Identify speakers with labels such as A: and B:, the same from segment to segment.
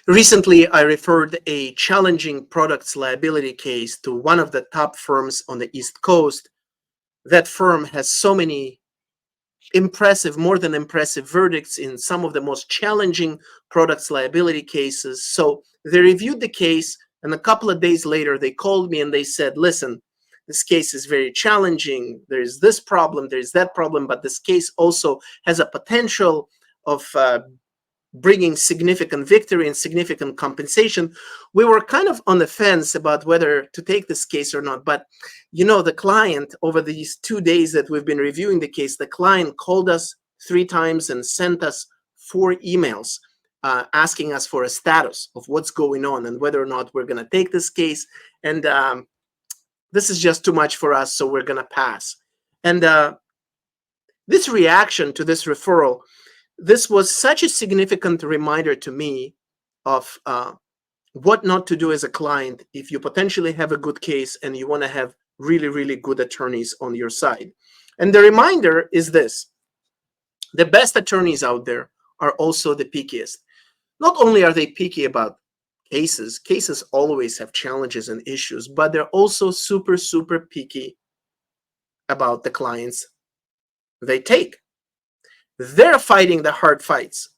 A: Recently, I referred a challenging products liability case to one of the top firms on the East Coast. That firm has so many impressive, more than impressive verdicts in some of the most challenging products liability cases. So they reviewed the case, and a couple of days later, they called me and they said, listen, this case is very challenging. There's this problem, there's that problem, but this case also has a potential of bringing significant victory and significant compensation. We were kind of on the fence about whether to take this case or not. But, the client, over these 2 days that we've been reviewing the case, the client called us 3 times and sent us 4 emails asking us for a status of what's going on and whether or not we're going to take this case. And this is just too much for us, so we're going to pass. And this reaction to this referral, this was such a significant reminder to me of what not to do as a client if you potentially have a good case and you want to have really, really good attorneys on your side. And the reminder is this: the best attorneys out there are also the pickiest. Not only are they picky about cases always have challenges and issues, but they're also super, super picky about the clients they take. They're fighting the hard fights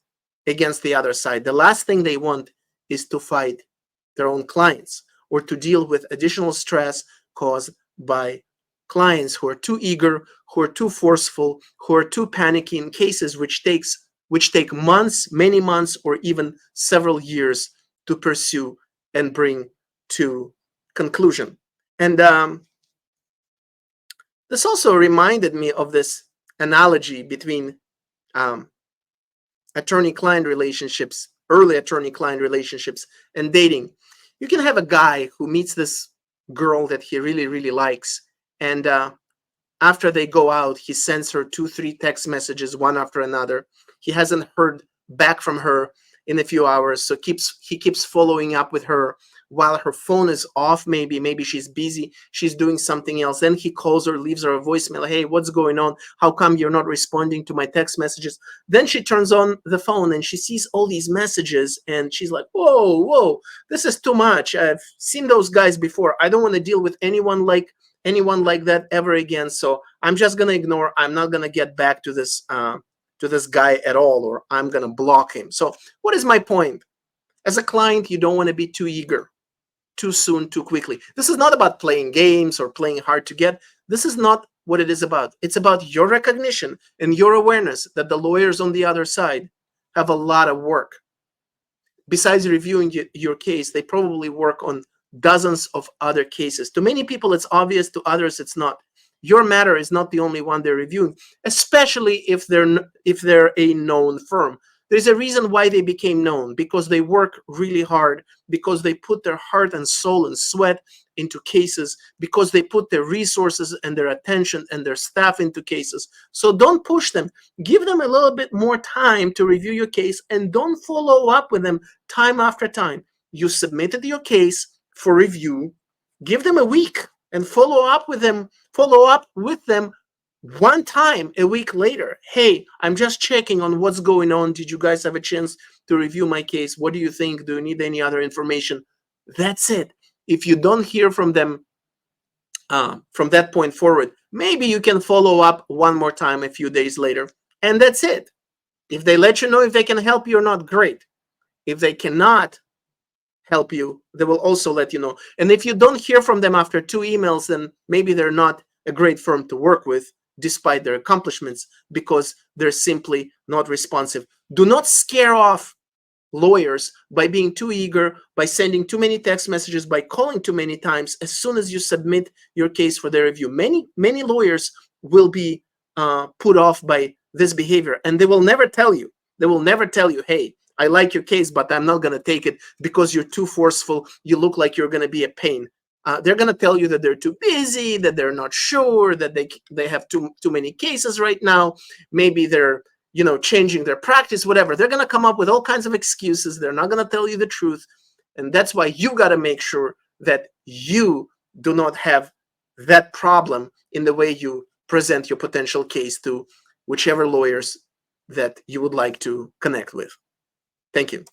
A: against the other side. The last thing they want is to fight their own clients or to deal with additional stress caused by clients who are too eager, who are too forceful, who are too panicky in cases which take months, many months, or even several years to pursue and bring to conclusion. And this also reminded me of this analogy between attorney-client relationships, early attorney-client relationships, and dating. You can have a guy who meets this girl that he really, really likes, and after they go out, he sends her 2, 3 text messages, one after another. He hasn't heard back from her in a few hours, so he keeps following up with her while her phone is off. Maybe she's busy, she's doing something else. Then he calls her, leaves her a voicemail. Hey, what's going on? How come you're not responding to my text messages? Then she turns on the phone and she sees all these messages and she's like, whoa, this is too much. I've seen those guys before. I don't want to deal with anyone like that ever again. So I'm just gonna ignore. I'm not gonna get back to this guy at all, or I'm gonna block him. So what is my point? As a client, you don't want to be too eager, too soon, too quickly. This is not about playing games or playing hard to get. This is not what it is about. It's about your recognition and your awareness that the lawyers on the other side have a lot of work. Besides reviewing your case, they probably work on dozens of other cases. To many people, it's obvious. To others, it's not. Your matter is not the only one they're reviewing, especially if they're a known firm. There's a reason why they became known, because they work really hard, because they put their heart and soul and sweat into cases, because they put their resources and their attention and their staff into cases. So don't push them. Give them a little bit more time to review your case, and don't follow up with them time after time. You submitted your case for review. Give them a week and follow up with them one time a week later. Hey, I'm just checking on what's going on. Did you guys have a chance to review my case? What do you think? Do you need any other information? That's it. If you don't hear from them from that point forward, maybe you can follow up one more time a few days later, and that's it. If they let you know if they can help you or not, great. If they cannot help you, they will also let you know. And if you don't hear from them after 2 emails, then maybe they're not a great firm to work with, despite their accomplishments, because they're simply not responsive. Do not scare off lawyers by being too eager, by sending too many text messages, by calling too many times as soon as you submit your case for their review. Many lawyers will be put off by this behavior, and they will never tell you. They will never tell you, hey, I like your case, but I'm not going to take it because you're too forceful. You look like you're going to be a pain. They're going to tell you that they're too busy, that they're not sure, that they have too many cases right now. Maybe they're changing their practice, whatever. They're going to come up with all kinds of excuses. They're not going to tell you the truth. And that's why you got to make sure that you do not have that problem in the way you present your potential case to whichever lawyers that you would like to connect with. Thank you.